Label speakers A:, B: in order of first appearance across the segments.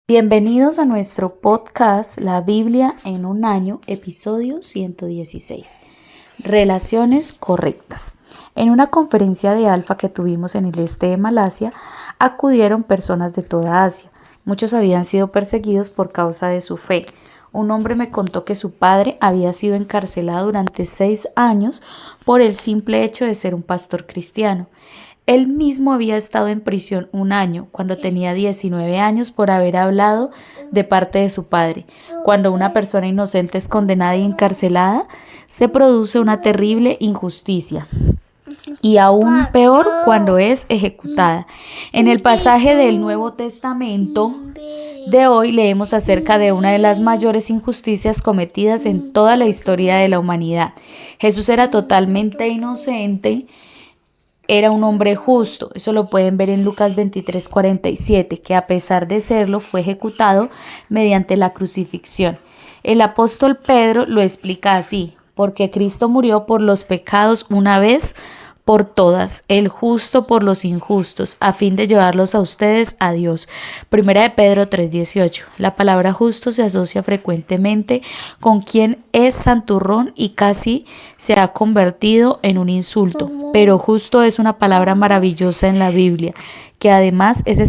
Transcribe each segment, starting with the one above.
A: Bienvenidos a nuestro podcast La Biblia en un año, episodio 116. Relaciones correctas. En una conferencia de Alfa que tuvimos en el este de Malasia, acudieron personas de toda Asia. Muchos habían sido perseguidos por causa de su fe. Un hombre me contó que su padre había sido encarcelado durante 6 años por el simple hecho de ser un pastor cristiano. Él mismo había estado en prisión 1 año, cuando tenía 19 años, por haber hablado de parte de su padre. Cuando una persona inocente es condenada y encarcelada, se produce una terrible injusticia. Y aún peor cuando es ejecutada. En el pasaje del Nuevo Testamento de hoy leemos acerca de una de las mayores injusticias cometidas en toda la historia de la humanidad. Jesús era totalmente inocente. Era un hombre justo, eso lo pueden ver en Lucas 23:47, que a pesar de serlo fue ejecutado mediante la crucifixión. El apóstol Pedro lo explica así: porque Cristo murió por los pecados una vez por todas, el justo por los injustos, a fin de llevarlos a ustedes a Dios. Primera de Pedro 3:18. La palabra justo se asocia frecuentemente con quien es santurrón y casi se ha convertido en un insulto. Pero justo es una palabra maravillosa en la Biblia, que además es de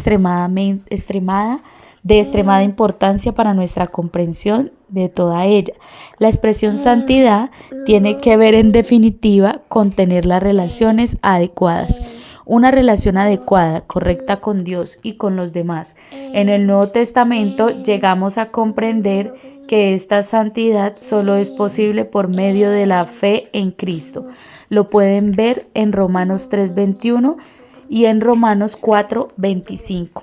A: extremada importancia para nuestra comprensión de toda ella. La expresión santidad tiene que ver en definitiva con tener las relaciones adecuadas. Una relación adecuada, correcta con Dios y con los demás. En el Nuevo Testamento llegamos a comprender que esta santidad solo es posible por medio de la fe en Cristo. Lo pueden ver en Romanos 3:21 y en Romanos 4:25.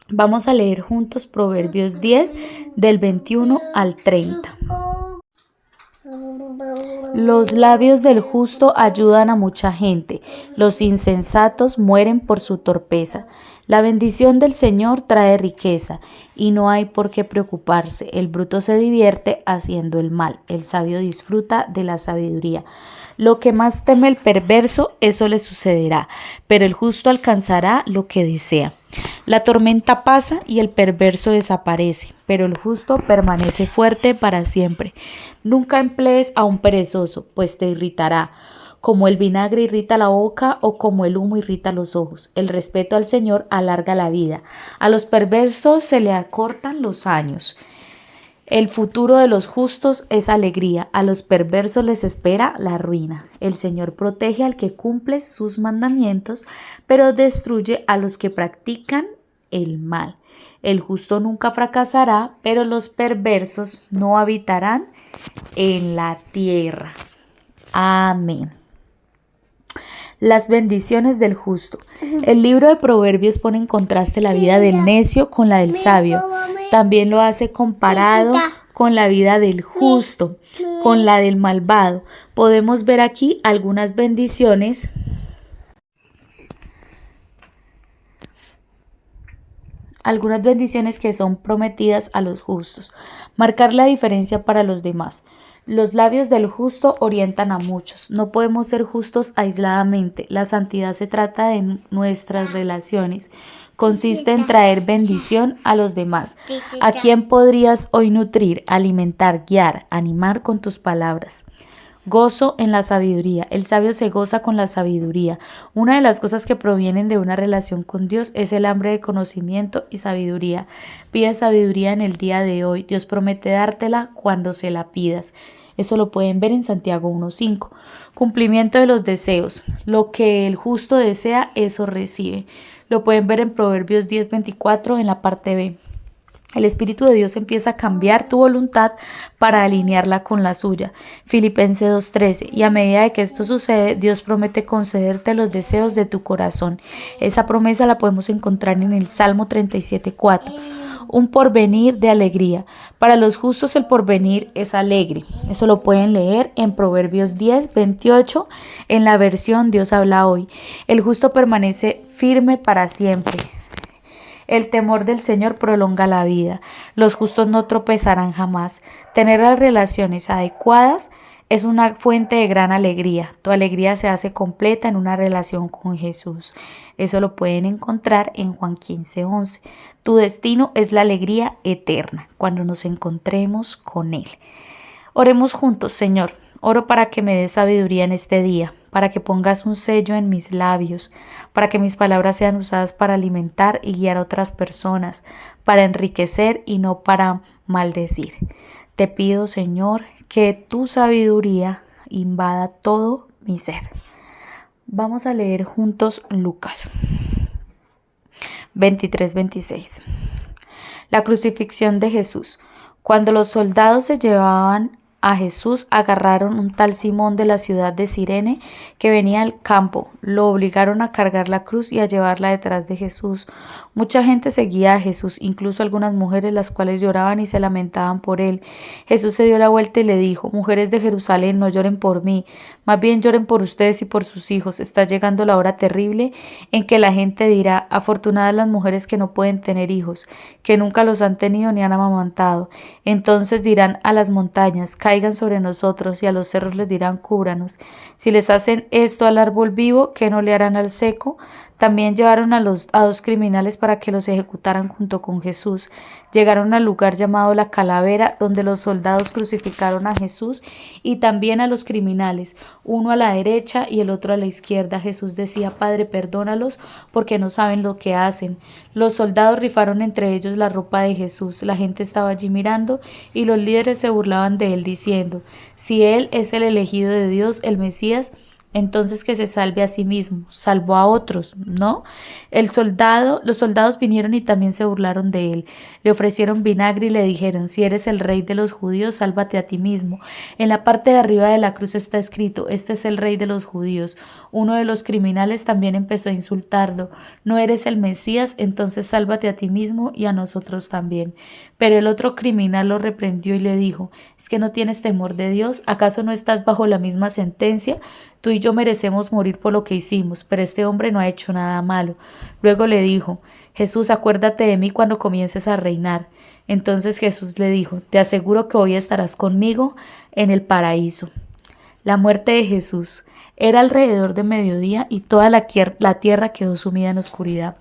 A: Vamos a leer juntos Proverbios 10 del 21 al 30. Los labios del justo ayudan a mucha gente, los insensatos mueren por su torpeza. La bendición del Señor trae riqueza y no hay por qué preocuparse. El bruto se divierte haciendo el mal, el sabio disfruta de la sabiduría. Lo que más teme el perverso, eso le sucederá, pero el justo alcanzará lo que desea. La tormenta pasa y el perverso desaparece, pero el justo permanece fuerte para siempre. Nunca emplees a un perezoso, pues te irritará, como el vinagre irrita la boca o como el humo irrita los ojos. El respeto al Señor alarga la vida. A los perversos se le acortan los años. El futuro de los justos es alegría, a los perversos les espera la ruina. El Señor protege al que cumple sus mandamientos, pero destruye a los que practican el mal. El justo nunca fracasará, pero los perversos no habitarán en la tierra. Amén. Las bendiciones del justo. El libro de Proverbios pone en contraste la vida del necio con la del sabio. También lo hace comparado con la vida del justo, con la del malvado. Podemos ver aquí algunas bendiciones que son prometidas a los justos. Marcar la diferencia para los demás. Los labios del justo orientan a muchos. No podemos ser justos aisladamente. La santidad se trata de nuestras relaciones. Consiste en traer bendición a los demás. ¿A quién podrías hoy nutrir, alimentar, guiar, animar con tus palabras? Gozo en la sabiduría. El sabio se goza con la sabiduría. Una de las cosas que provienen de una relación con Dios es el hambre de conocimiento y sabiduría. Pide sabiduría en el día de hoy. Dios promete dártela cuando se la pidas. Eso lo pueden ver en Santiago 1:5. Cumplimiento de los deseos. Lo que el justo desea, eso recibe. Lo pueden ver en Proverbios 10:24 en la parte B. El Espíritu de Dios empieza a cambiar tu voluntad para alinearla con la suya. Filipenses 2:13. Y a medida de que esto sucede, Dios promete concederte los deseos de tu corazón. Esa promesa la podemos encontrar en el Salmo 37:4. Un porvenir de alegría. Para los justos el porvenir es alegre. Eso lo pueden leer en Proverbios 10:28 en la versión Dios habla hoy. El justo permanece firme para siempre. El temor del Señor prolonga la vida. Los justos no tropezarán jamás. Tener las relaciones adecuadas es una fuente de gran alegría. Tu alegría se hace completa en una relación con Jesús. Eso lo pueden encontrar en Juan 15:11. Tu destino es la alegría eterna cuando nos encontremos con Él. Oremos juntos, Señor. Oro para que me des sabiduría en este día, para que pongas un sello en mis labios, para que mis palabras sean usadas para alimentar y guiar a otras personas, para enriquecer y no para maldecir. Te pido, Señor, que tu sabiduría invada todo mi ser. Vamos a leer juntos Lucas 23:26. La crucifixión de Jesús. Cuando los soldados se llevaban a Jesús, agarraron un tal Simón de la ciudad de Cirene que venía al campo. Lo obligaron a cargar la cruz y a llevarla detrás de Jesús. Mucha gente seguía a Jesús, incluso algunas mujeres, las cuales lloraban y se lamentaban por él. Jesús se dio la vuelta y le dijo: Mujeres de Jerusalén, no lloren por mí, más bien lloren por ustedes y por sus hijos. Está llegando la hora terrible en que la gente dirá: afortunadas las mujeres que no pueden tener hijos, que nunca los han tenido ni han amamantado. Entonces dirán a las montañas: caigan sobre nosotros, y a los cerros les dirán: cúbranos. Si les hacen esto al árbol vivo, ¿qué no le harán al seco? También llevaron a dos criminales para que los ejecutaran junto con Jesús. Llegaron al lugar llamado La Calavera, donde los soldados crucificaron a Jesús y también a los criminales, uno a la derecha y el otro a la izquierda. Jesús decía: Padre, perdónalos, porque no saben lo que hacen. Los soldados rifaron entre ellos la ropa de Jesús. La gente estaba allí mirando y los líderes se burlaban de él, diciendo: Si él es el elegido de Dios, el Mesías, entonces que se salve a sí mismo, salvó a otros, ¿no? Los soldados vinieron y también se burlaron de él. Le ofrecieron vinagre y le dijeron: Si eres el rey de los judíos, sálvate a ti mismo. En la parte de arriba de la cruz está escrito: Este es el rey de los judíos. Uno de los criminales también empezó a insultarlo: No eres el Mesías, entonces sálvate a ti mismo y a nosotros también. Pero el otro criminal lo reprendió y le dijo: ¿Es que no tienes temor de Dios? ¿Acaso no estás bajo la misma sentencia? Tú y yo merecemos morir por lo que hicimos, pero este hombre no ha hecho nada malo. Luego le dijo: Jesús, acuérdate de mí cuando comiences a reinar. Entonces Jesús le dijo: Te aseguro que hoy estarás conmigo en el paraíso. La muerte de Jesús. Era alrededor de mediodía y toda la tierra quedó sumida en oscuridad.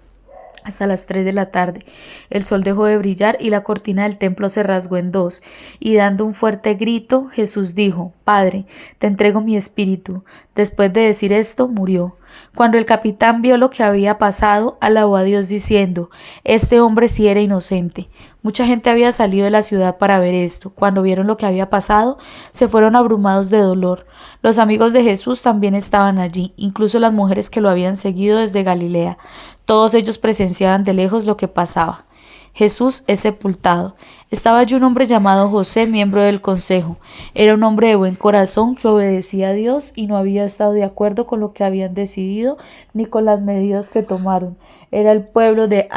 A: Hasta las 3 de la tarde, el sol dejó de brillar y la cortina del templo se rasgó en dos, y dando un fuerte grito, Jesús dijo: Padre, te entrego mi espíritu. Después de decir esto, murió. Cuando el capitán vio lo que había pasado, alabó a Dios diciendo: Este hombre sí era inocente. Mucha gente había salido de la ciudad para ver esto. Cuando vieron lo que había pasado, se fueron abrumados de dolor. Los amigos de Jesús también estaban allí, incluso las mujeres que lo habían seguido desde Galilea. Todos ellos presenciaban de lejos lo que pasaba. Jesús es sepultado. Estaba allí un hombre llamado José, miembro del consejo. Era un hombre de buen corazón que obedecía a Dios y no había estado de acuerdo con lo que habían decidido ni con las medidas que tomaron. Era el pueblo de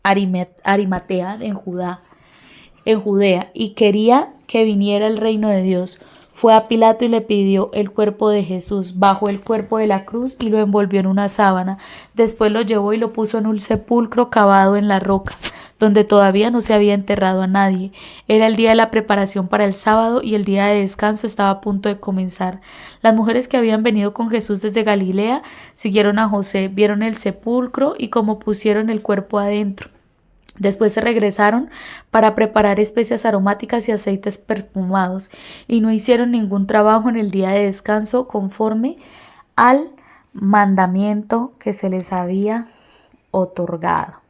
A: Arimatea en Judea, y quería que viniera el reino de Dios. Fue a Pilato y le pidió el cuerpo de Jesús. Bajó el cuerpo de la cruz y lo envolvió en una sábana. Después lo llevó y lo puso en un sepulcro cavado en la roca, donde todavía no se había enterrado a nadie. Era el día de la preparación para el sábado y el día de descanso estaba a punto de comenzar. Las mujeres que habían venido con Jesús desde Galilea siguieron a José, vieron el sepulcro y cómo pusieron el cuerpo adentro. Después se regresaron para preparar especias aromáticas y aceites perfumados, y no hicieron ningún trabajo en el día de descanso conforme al mandamiento que se les había otorgado.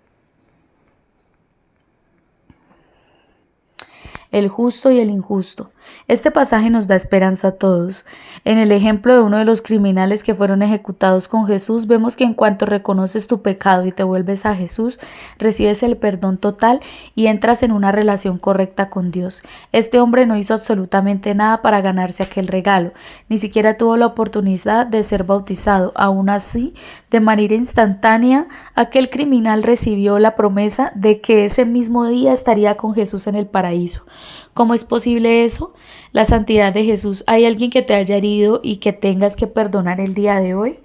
A: El justo y el injusto. Este pasaje nos da esperanza a todos. En el ejemplo de uno de los criminales que fueron ejecutados con Jesús, vemos que en cuanto reconoces tu pecado y te vuelves a Jesús, recibes el perdón total y entras en una relación correcta con Dios. Este hombre no hizo absolutamente nada para ganarse aquel regalo, ni siquiera tuvo la oportunidad de ser bautizado. Aún así, de manera instantánea, aquel criminal recibió la promesa de que ese mismo día estaría con Jesús en el paraíso. ¿Cómo es posible eso? La santidad de Jesús. ¿Hay alguien que te haya herido y que tengas que perdonar el día de hoy?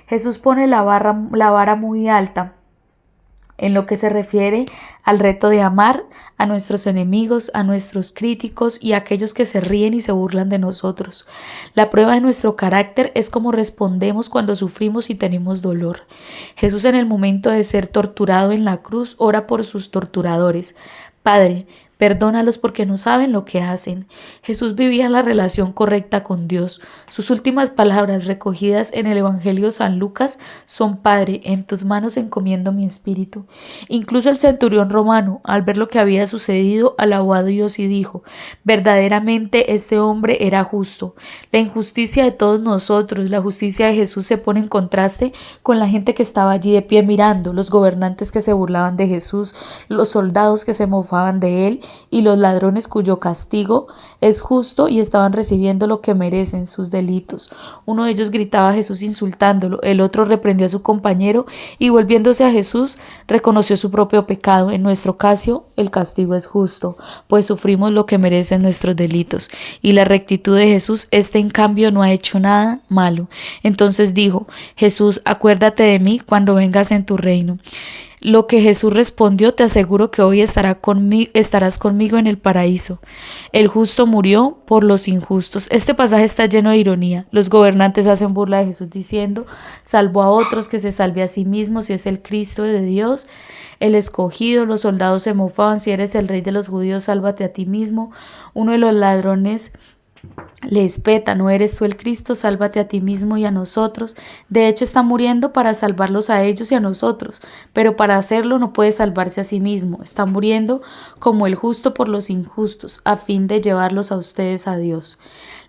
A: Jesús pone la vara muy alta en lo que se refiere al reto de amar a nuestros enemigos, a nuestros críticos y a aquellos que se ríen y se burlan de nosotros. La prueba de nuestro carácter es cómo respondemos cuando sufrimos y tenemos dolor. Jesús, en el momento de ser torturado en la cruz, ora por sus torturadores. Padre, perdónalos porque no saben lo que hacen. Jesús vivía la relación correcta con Dios. Sus últimas palabras recogidas en el Evangelio de San Lucas son: Padre, en tus manos encomiendo mi espíritu. Incluso el centurión romano, al ver lo que había sucedido, alabó a Dios y dijo: verdaderamente este hombre era justo. La injusticia de todos nosotros, la justicia de Jesús se pone en contraste con la gente que estaba allí de pie mirando, los gobernantes que se burlaban de Jesús, los soldados que se mofaban de él, y los ladrones cuyo castigo es justo y estaban recibiendo lo que merecen sus delitos. Uno de ellos gritaba a Jesús insultándolo, el otro reprendió a su compañero y volviéndose a Jesús reconoció su propio pecado. En nuestro caso, el castigo es justo, pues sufrimos lo que merecen nuestros delitos. Y la rectitud de Jesús, en cambio no ha hecho nada malo. Entonces dijo: Jesús, acuérdate de mí cuando vengas en tu reino. Lo que Jesús respondió: te aseguro que hoy estarás conmigo en el paraíso. El justo murió por los injustos. Este pasaje está lleno de ironía. Los gobernantes hacen burla de Jesús diciendo: salvó a otros, que se salve a sí mismo si es el Cristo de Dios, el escogido. Los soldados se mofaban: si eres el rey de los judíos, sálvate a ti mismo. Uno de los ladrones le espeta: ¿no eres tú el Cristo? Sálvate a ti mismo y a nosotros. De hecho, está muriendo para salvarlos a ellos y a nosotros, pero para hacerlo no puede salvarse a sí mismo. Está muriendo como el justo por los injustos, a fin de llevarlos a ustedes a Dios.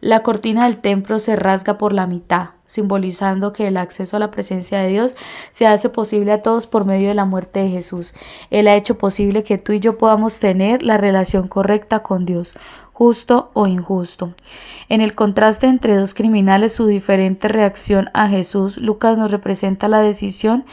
A: La cortina del templo se rasga por la mitad, simbolizando que el acceso a la presencia de Dios se hace posible a todos por medio de la muerte de Jesús. Él ha hecho posible que tú y yo podamos tener la relación correcta con Dios, justo o injusto. En el contraste entre dos criminales, su diferente reacción a Jesús, Lucas nos representa la decisión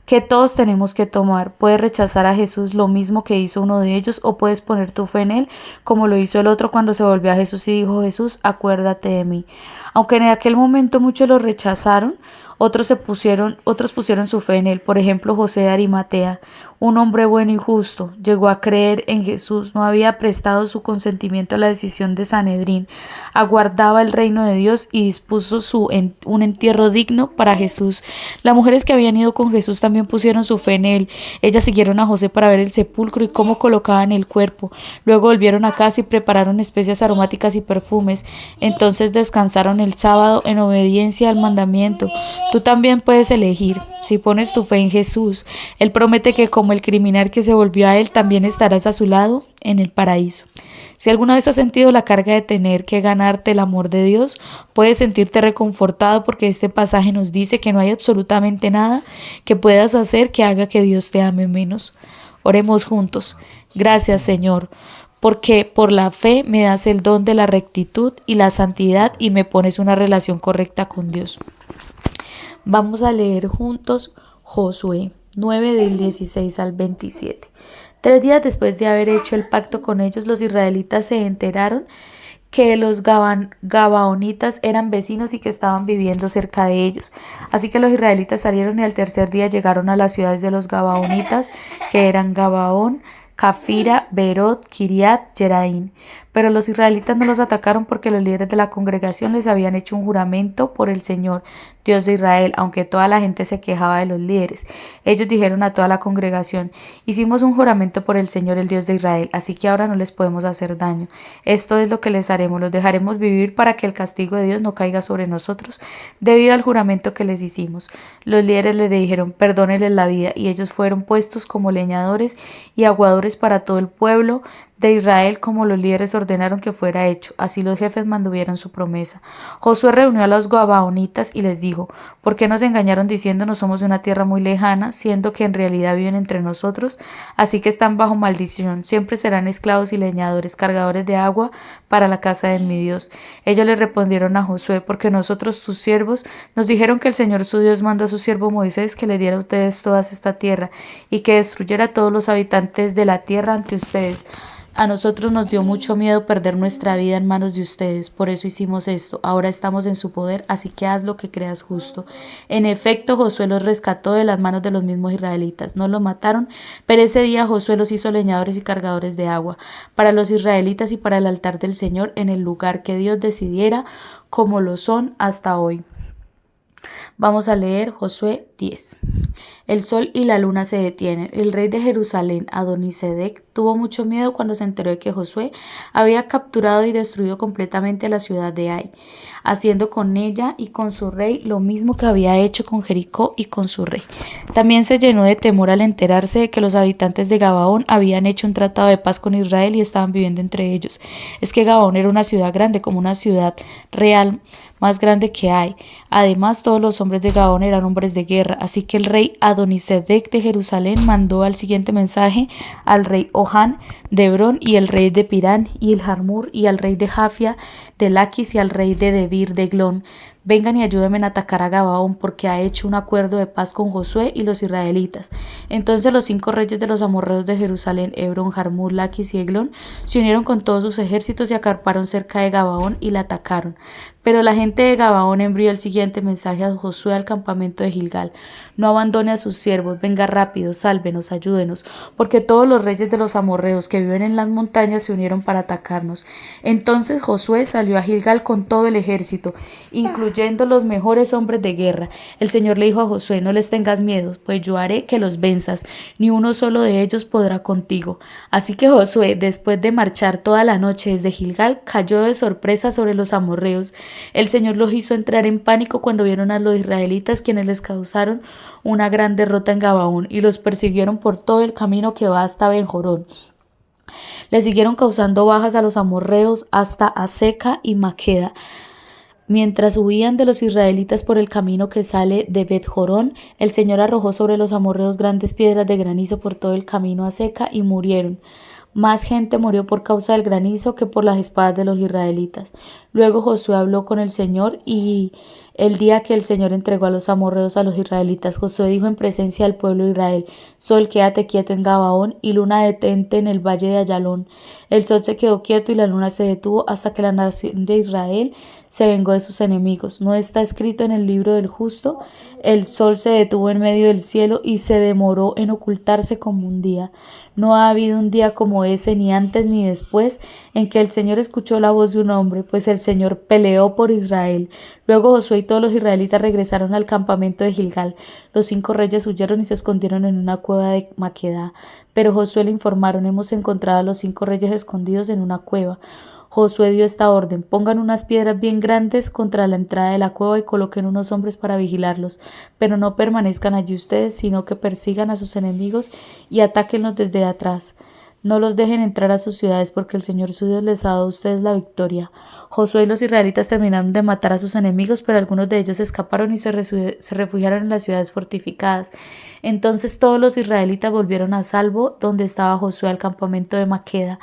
A: que todos tenemos que tomar. Puedes rechazar a Jesús, lo mismo que hizo uno de ellos, o puedes poner tu fe en él, como lo hizo el otro cuando se volvió a Jesús y dijo: Jesús, acuérdate de mí. Aunque en aquel momento muchos lo rechazaron, otros pusieron su fe en él. Por ejemplo, José de Arimatea, un hombre bueno y justo, llegó a creer en Jesús. No había prestado su consentimiento a la decisión de Sanedrín, aguardaba el reino de Dios y dispuso un entierro digno para Jesús. Las mujeres que habían ido con Jesús también pusieron su fe en él. Ellas siguieron a José para ver el sepulcro y cómo colocaban el cuerpo. Luego volvieron a casa y prepararon especias aromáticas y perfumes. Entonces descansaron el sábado en obediencia al mandamiento. Tú también puedes elegir. Si pones tu fe en Jesús, Él promete que como el criminal que se volvió a Él, también estarás a su lado en el paraíso. Si alguna vez has sentido la carga de tener que ganarte el amor de Dios, puedes sentirte reconfortado porque este pasaje nos dice que no hay absolutamente nada que puedas hacer que haga que Dios te ame menos. Oremos juntos. Gracias, Señor, porque por la fe me das el don de la rectitud y la santidad y me pones una relación correcta con Dios. Vamos a leer juntos Josué 9 del 16 al 27. 3 días después de haber hecho el pacto con ellos, los israelitas se enteraron que los gabaonitas eran vecinos y que estaban viviendo cerca de ellos. Así que los israelitas salieron y al tercer día llegaron a las ciudades de los gabaonitas, que eran Gabaón, Cafira, Berot, Kiriat, Jeraín. Pero los israelitas no los atacaron porque los líderes de la congregación les habían hecho un juramento por el Señor, Dios de Israel, aunque toda la gente se quejaba de los líderes. Ellos dijeron a toda la congregación: hicimos un juramento por el Señor, el Dios de Israel, así que ahora no les podemos hacer daño. Esto es lo que les haremos: los dejaremos vivir para que el castigo de Dios no caiga sobre nosotros debido al juramento que les hicimos. Los líderes les dijeron: perdónenles la vida, y ellos fueron puestos como leñadores y aguadores para todo el pueblo de Israel, como los líderes ordenaron que fuera hecho. Así los jefes mantuvieron su promesa. Josué reunió a los gabaonitas y les dijo: ¿por qué nos engañaron diciéndonos somos de una tierra muy lejana, siendo que en realidad viven entre nosotros? Así que están bajo maldición, siempre serán esclavos y leñadores, cargadores de agua para la casa de mi Dios. Ellos le respondieron a Josué: porque nosotros, sus siervos, nos dijeron que el Señor su Dios mandó a su siervo Moisés que le diera a ustedes toda esta tierra y que destruyera a todos los habitantes de la tierra ante ustedes. A nosotros nos dio mucho miedo perder nuestra vida en manos de ustedes, por eso hicimos esto. Ahora estamos en su poder, así que haz lo que creas justo. En efecto, Josué los rescató de las manos de los mismos israelitas. No los mataron, pero ese día Josué los hizo leñadores y cargadores de agua para los israelitas y para el altar del Señor en el lugar que Dios decidiera, como lo son hasta hoy. Vamos a leer Josué 10. El sol y la luna se detienen. El rey de Jerusalén, Adonisedec, tuvo mucho miedo cuando se enteró de que Josué había capturado y destruido completamente la ciudad de Ai, haciendo con ella y con su rey lo mismo que había hecho con Jericó y con su rey. También se llenó de temor al enterarse de que los habitantes de Gabaón habían hecho un tratado de paz con Israel y estaban viviendo entre ellos. Es que Gabaón era una ciudad grande, como una ciudad real más grande que Ai. Además, todos los hombres de Gabaón eran hombres de guerra, así que el rey Adonisedec de Jerusalén mandó al siguiente mensaje al rey Ohán de Hebrón y el rey de Pirán y el Jarmur y al rey de Jafia de Laquis y al rey de Debir de Eglón: vengan y ayúdenme a atacar a Gabaón, porque ha hecho un acuerdo de paz con Josué y los israelitas. Entonces los 5 reyes de los amorreos de Jerusalén, Hebrón, Jarmur, Laquis y Eglón, se unieron con todos sus ejércitos y acamparon cerca de Gabaón y la atacaron. Pero la gente de Gabaón envió el siguiente mensaje a Josué al campamento de Gilgal: no abandone a sus siervos, venga rápido, sálvenos, ayúdenos, porque todos los reyes de los amorreos que viven en las montañas se unieron para atacarnos. Entonces Josué salió a Gilgal con todo el ejército, incluyendo los mejores hombres de guerra. El Señor le dijo a Josué: no les tengas miedo, pues yo haré que los venzas, ni uno solo de ellos podrá contigo. Así que Josué, después de marchar toda la noche desde Gilgal, cayó de sorpresa sobre los amorreos. El Señor los hizo entrar en pánico cuando vieron a los israelitas, quienes les causaron una gran derrota en Gabaón y los persiguieron por todo el camino que va hasta Ben-Jorón. Le siguieron causando bajas a los amorreos hasta Azeca y Maqueda. Mientras huían de los israelitas por el camino que sale de Bet-Jorón, el Señor arrojó sobre los amorreos grandes piedras de granizo por todo el camino a Azeca y murieron. Más gente murió por causa del granizo que por las espadas de los israelitas. Luego Josué habló con el Señor y el día que el Señor entregó a los amorreos a los israelitas, Josué dijo en presencia del pueblo de Israel: Sol, quédate quieto en Gabaón, y luna, detente en el valle de Ayalón. El sol se quedó quieto y la luna se detuvo hasta que la nación de Israel se vengó de sus enemigos. ¿No está escrito en el libro del justo? El sol se detuvo en medio del cielo y se demoró en ocultarse como un día. No ha habido un día como ese, ni antes ni después, en que el Señor escuchó la voz de un hombre, pues el Señor peleó por Israel. Luego Josué y todos los israelitas regresaron al campamento de Gilgal. Los 5 reyes huyeron y se escondieron en una cueva de Maqueda. Pero Josué le informaron: hemos encontrado a los 5 reyes escondidos en una cueva. Josué dio esta orden: pongan unas piedras bien grandes contra la entrada de la cueva y coloquen unos hombres para vigilarlos, pero no permanezcan allí ustedes, sino que persigan a sus enemigos y atáquenlos desde atrás. No los dejen entrar a sus ciudades, porque el Señor su Dios les ha dado a ustedes la victoria. Josué y los israelitas terminaron de matar a sus enemigos, pero algunos de ellos escaparon y se refugiaron en las ciudades fortificadas. Entonces todos los israelitas volvieron a salvo donde estaba Josué, al campamento de Maqueda.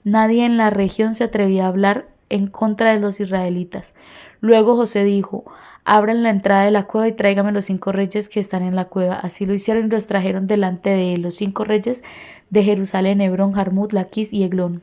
A: Nadie en la región se atrevía a hablar en contra de los israelitas. Luego Josué dijo: abran la entrada de la cueva y tráigame los 5 reyes que están en la cueva. Así lo hicieron y los trajeron delante de él, los 5 reyes de Jerusalén, Hebrón, Jarmut, Laquis y Eglón.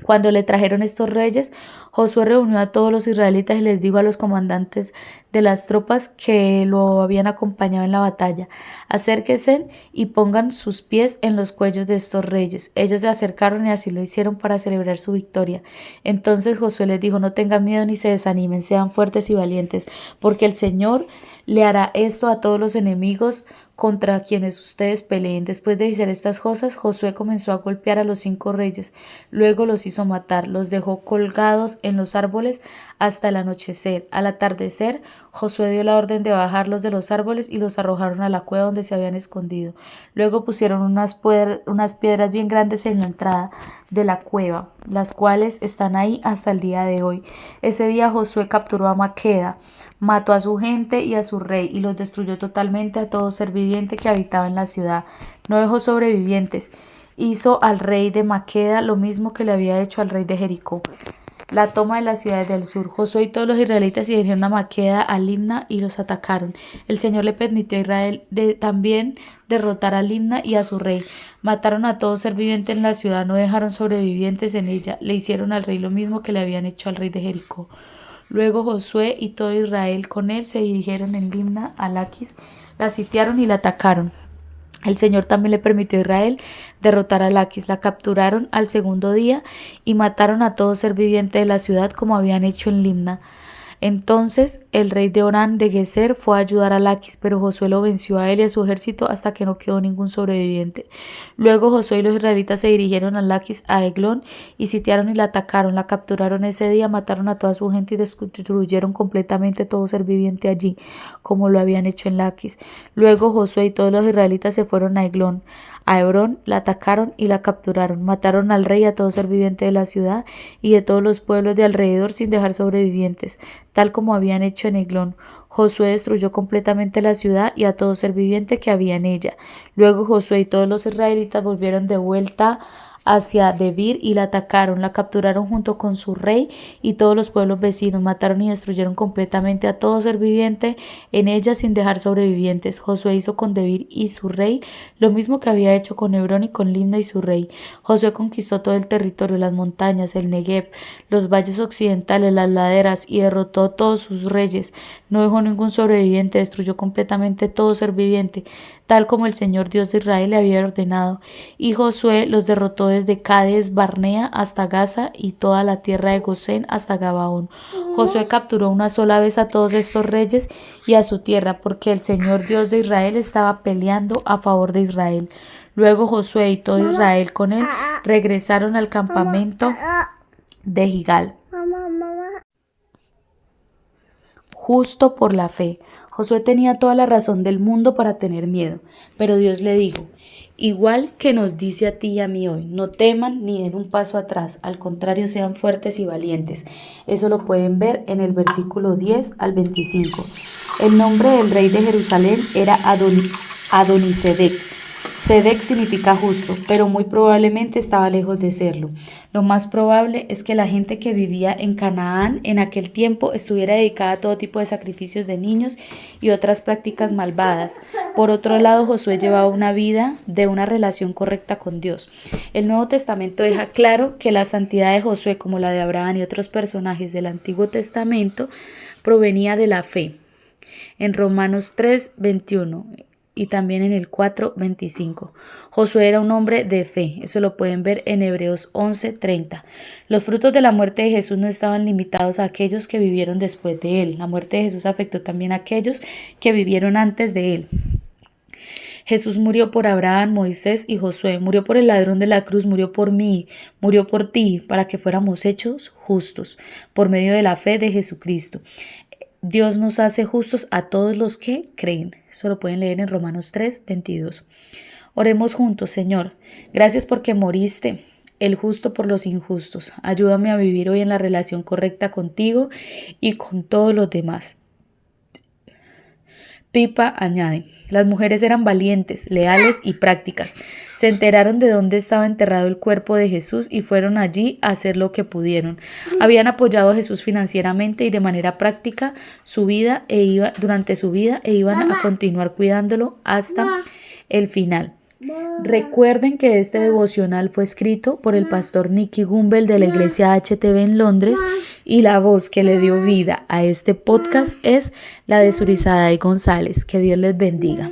A: Cuando le trajeron estos reyes, Josué reunió a todos los israelitas y les dijo a los comandantes de las tropas que lo habían acompañado en la batalla: acérquense y pongan sus pies en los cuellos de estos reyes. Ellos se acercaron y así lo hicieron para celebrar su victoria. Entonces Josué les dijo: no tengan miedo ni se desanimen, sean fuertes y valientes, porque el Señor le hará esto a todos los enemigos contra quienes ustedes peleen. Después de decir estas cosas, Josué comenzó a golpear a los 5 reyes. Luego los hizo matar, los dejó colgados en los árboles hasta el anochecer. Al atardecer, Josué dio la orden de bajarlos de los árboles y los arrojaron a la cueva donde se habían escondido. Luego pusieron unas piedras bien grandes en la entrada de la cueva, las cuales están ahí hasta el día de hoy. Ese día Josué capturó a Maqueda, mató a su gente y a su rey y los destruyó totalmente a todo ser viviente que habitaba en la ciudad. No dejó sobrevivientes. Hizo al rey de Maqueda lo mismo que le había hecho al rey de Jericó. La toma de las ciudades del sur. Josué y todos los israelitas se dirigieron a Maqueda, a Libna y los atacaron. El Señor le permitió a Israel también derrotar a Libna y a su rey. Mataron a todo ser viviente en la ciudad, no dejaron sobrevivientes en ella. Le hicieron al rey lo mismo que le habían hecho al rey de Jericó. Luego Josué y todo Israel con él se dirigieron en Libna a Laquis, la sitiaron y la atacaron. El Señor también le permitió a Israel derrotar a Laquis. La capturaron al segundo día y mataron a todo ser viviente de la ciudad como habían hecho en Libna. Entonces el rey de Orán de Gezer fue a ayudar a Laquis, pero Josué lo venció a él y a su ejército hasta que no quedó ningún sobreviviente. Luego Josué y los israelitas se dirigieron a Laquis, a Eglón, y sitiaron y la atacaron. La capturaron ese día, mataron a toda su gente y destruyeron completamente todo ser viviente allí, como lo habían hecho en Laquis. Luego Josué y todos los israelitas se fueron a Eglón. A Hebrón la atacaron y la capturaron. Mataron al rey y a todo ser viviente de la ciudad y de todos los pueblos de alrededor sin dejar sobrevivientes, tal como habían hecho en Eglón. Josué destruyó completamente la ciudad y a todo ser viviente que había en ella. Luego Josué y todos los israelitas volvieron de vuelta hacia Debir y la atacaron, la capturaron junto con su rey y todos los pueblos vecinos, mataron y destruyeron completamente a todo ser viviente en ella sin dejar sobrevivientes. Josué hizo con Debir y su rey lo mismo que había hecho con Hebrón y con Libna y su rey. Josué conquistó todo el territorio, las montañas, el Negev, los valles occidentales, las laderas y derrotó a todos sus reyes. No dejó ningún sobreviviente, destruyó completamente todo ser viviente, tal como el Señor Dios de Israel le había ordenado. Y Josué los derrotó desde Cades Barnea hasta Gaza y toda la tierra de Gosén hasta Gabaón. Josué capturó una sola vez a todos estos reyes y a su tierra, porque el Señor Dios de Israel estaba peleando a favor de Israel. Luego Josué y todo Israel con él regresaron al campamento de Gigal. Justo por la fe. Josué tenía toda la razón del mundo para tener miedo, pero Dios le dijo: igual que nos dice a ti y a mí hoy, no teman ni den un paso atrás, al contrario sean fuertes y valientes. Eso lo pueden ver en el versículo 10 al 25. El nombre del rey de Jerusalén era Adonisedec. Sedec significa justo, pero muy probablemente estaba lejos de serlo. Lo más probable es que la gente que vivía en Canaán en aquel tiempo estuviera dedicada a todo tipo de sacrificios de niños y otras prácticas malvadas. Por otro lado, Josué llevaba una vida de una relación correcta con Dios. El Nuevo Testamento deja claro que la santidad de Josué, como la de Abraham y otros personajes del Antiguo Testamento, provenía de la fe. En Romanos 3:21 y también en el 4:25. Josué era un hombre de fe, eso lo pueden ver en Hebreos 11:30. Los frutos de la muerte de Jesús no estaban limitados a aquellos que vivieron después de él. La muerte de Jesús afectó también a aquellos que vivieron antes de él. Jesús murió por Abraham, Moisés y Josué, murió por el ladrón de la cruz, murió por mí, murió por ti, para que fuéramos hechos justos, por medio de la fe de Jesucristo. Dios nos hace justos a todos los que creen. Eso lo pueden leer en Romanos 3:22. Oremos juntos. Señor, gracias porque moriste, el justo por los injustos. Ayúdame a vivir hoy en la relación correcta contigo y con todos los demás. Pipa añade: las mujeres eran valientes, leales y prácticas. Se enteraron de dónde estaba enterrado el cuerpo de Jesús y fueron allí a hacer lo que pudieron. Habían apoyado a Jesús financieramente y de manera práctica durante su vida e iban a continuar cuidándolo hasta el final. Recuerden que este devocional fue escrito por el pastor Nicky Gumbel de la iglesia HTV en Londres y la voz que le dio vida a este podcast es la de Surizada y González. Que Dios les bendiga.